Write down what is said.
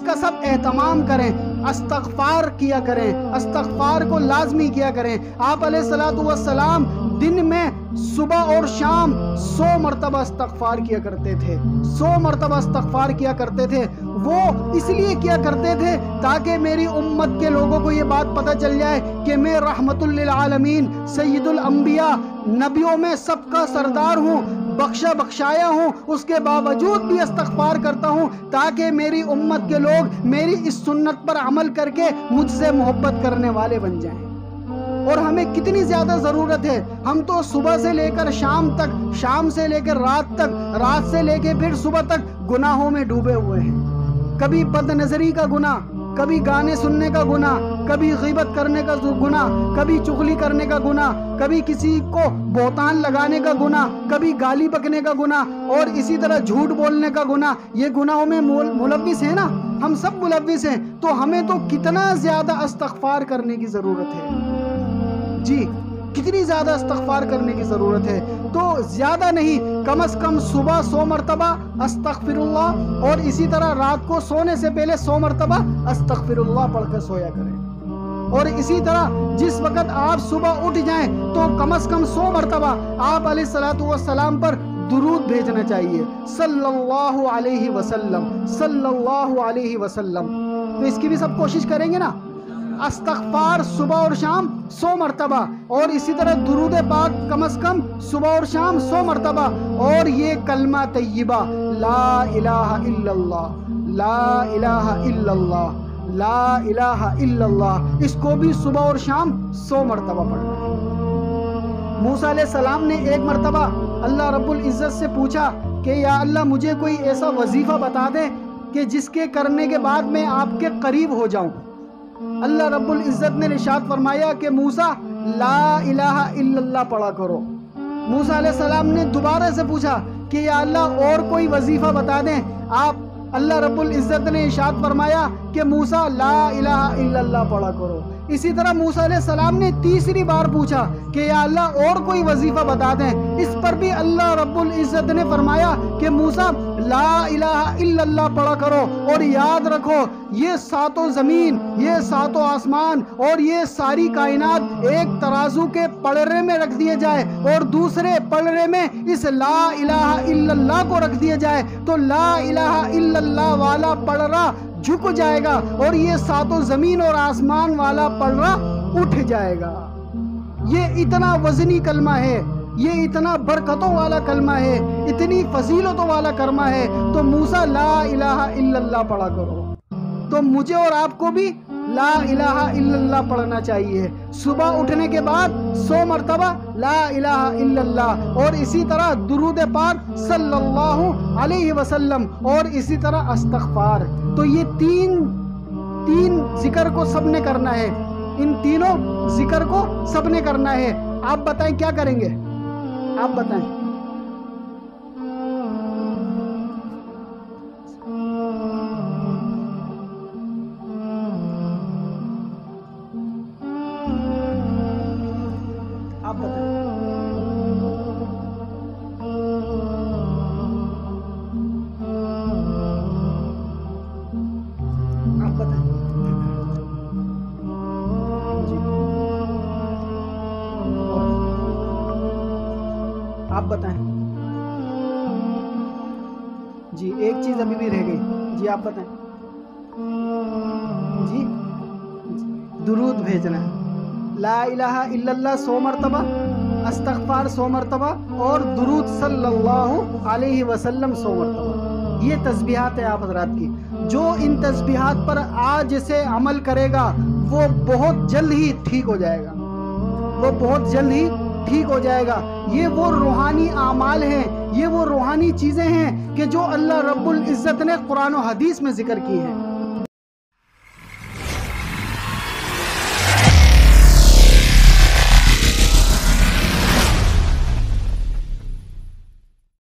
اس کا سب اہتمام کریں، استغفار کیا کریں، استغفار کو لازمی کیا کریں۔ آپ علیہ الصلوۃ والسلام دن میں صبح اور شام 100 مرتبہ استغفار کیا کرتے تھے، 100 مرتبہ استغفار کیا کرتے تھے۔ وہ اس لیے کیا کرتے تھے تاکہ میری امت کے لوگوں کو یہ بات پتہ چل جائے کہ میں رحمت للعالمین، سید الانبیاء، نبیوں میں سب کا سردار ہوں، بخشا بخشایا ہوں، اس کے باوجود بھی استغفار کرتا ہوں تاکہ میری امت کے لوگ میری اس سنت پر عمل کر کے مجھ سے محبت کرنے والے بن جائیں۔ اور ہمیں کتنی زیادہ ضرورت ہے، ہم تو صبح سے لے کر شام تک، شام سے لے کر رات تک، رات سے لے کے پھر صبح تک گناہوں میں ڈوبے ہوئے ہیں۔ کبھی بد نظری کا گناہ، کبھی گانے سننے کا گناہ، کبھی غیبت کرنے کا گناہ، کبھی چغلی کرنے کا گناہ، کبھی کسی کو بہتان لگانے کا گناہ، کبھی گالی بکنے کا گناہ، اور اسی طرح جھوٹ بولنے کا گناہ۔ یہ گناہوں میں ملوث ہیں نا، ہم سب ملوث ہیں، تو ہمیں تو کتنا زیادہ استغفار کرنے کی ضرورت ہے جی، کتنی زیادہ استغفار کرنے کی ضرورت ہے۔ تو زیادہ نہیں، کم از کم صبح 100 مرتبہ استغفر اللہ، اور اسی طرح رات کو سونے سے پہلے 100 مرتبہ استغفر اللہ پڑھ کر سویا کریں۔ اور اسی طرح جس وقت آپ صبح اٹھ جائیں تو کم از کم 100 مرتبہ آپ علیہ الصلوۃ والسلام پر درود بھیجنا چاہیے، صلی اللہ علیہ وسلم، صلی اللہ علیہ وسلم۔ تو اس کی بھی سب کوشش کریں گے نا، استغفار صبح اور شام 100 مرتبہ، اور اسی طرح درود پاک کم از کم صبح اور شام 100 مرتبہ، اور یہ کلمہ طیبہ لا الہ الا اللہ، لا الہ الا اللہ، لا الہ الا اللہ، اس کو بھی صبح اور شام 100 مرتبہ پڑھنا ہے۔ موسیٰ علیہ السلام نے ایک مرتبہ اللہ رب العزت سے پوچھا کہ یا اللہ مجھے کوئی ایسا وظیفہ بتا دے کہ جس کے کرنے کے بعد میں آپ کے قریب ہو جاؤں۔ اللہ رب العزت نے ارشاد فرمایا کہ موسیٰ لا الہ الا اللہ پڑھا کرو۔ موسیٰ علیہ السلام نے دوبارہ سے پوچھا کہ یا اللہ اور کوئی وظیفہ بتا دیں آپ۔ اللہ رب العزت نے ارشاد فرمایا کہ موسیٰ لا الہ الا اللہ پڑھا کرو۔ اسی طرح موسیٰ علیہ السلام نے تیسری بار پوچھا کہ یا اللہ اور کوئی وظیفہ بتا دیں۔ اس پر بھی اللہ رب العزت نے فرمایا کہ موسیٰ لا الہ الا اللہ پڑھا کرو، اور یاد رکھو یہ ساتوں زمین، یہ ساتوں آسمان اور یہ ساری کائنات ایک ترازو کے پلڑے میں رکھ دیے جائے اور دوسرے پلڑے میں اس لا الہ الا اللہ کو رکھ دیا جائے تو لا الہ الا اللہ والا پلڑا جھک جائے گا اور یہ ساتوں زمین اور آسمان والا پلڑا اٹھ جائے گا۔ یہ اتنا وزنی کلمہ ہے، یہ اتنا برکتوں والا کلمہ ہے، اتنی فضیلتوں والا کلمہ ہے، تو موسیٰ لا الہ الا اللہ پڑھا کرو۔ تو مجھے اور آپ کو بھی لا الہ الا اللہ پڑھنا چاہیے، صبح اٹھنے کے بعد 100 مرتبہ لا الہ الا اللہ، اور اسی طرح درود پاک صلی اللہ علیہ وسلم، اور اسی طرح استغفار۔ تو یہ تین ذکر کو سب نے کرنا ہے، ان تینوں ذکر کو سب نے کرنا ہے۔ آپ بتائیں کیا کریں گے؟ آپ بتائیں۔ آپ بتائیں۔ آپ بتائیں۔ جی آپ بتائیں۔ جی ایک چیز ابھی بھی رہ گئی، جی آپ بتائیں۔ جی درود بھیجنا ہے، لا الہ الا اللہ 100 مرتبہ، استغفار 100 مرتبہ، اور درود صلی اللہ علیہ وسلم 100 مرتبہ۔ یہ تسبیحات ہے آپ حضرات کی۔ جو ان تسبیحات پر آج سے عمل کرے گا وہ بہت جلد ہی ٹھیک ہو جائے گا، وہ بہت جلد ہی ٹھیک ہو جائے گا۔ یہ وہ روحانی اعمال ہیں، یہ وہ روحانی چیزیں ہیں کہ جو اللہ رب العزت نے قرآن و حدیث میں ذکر کی ہیں۔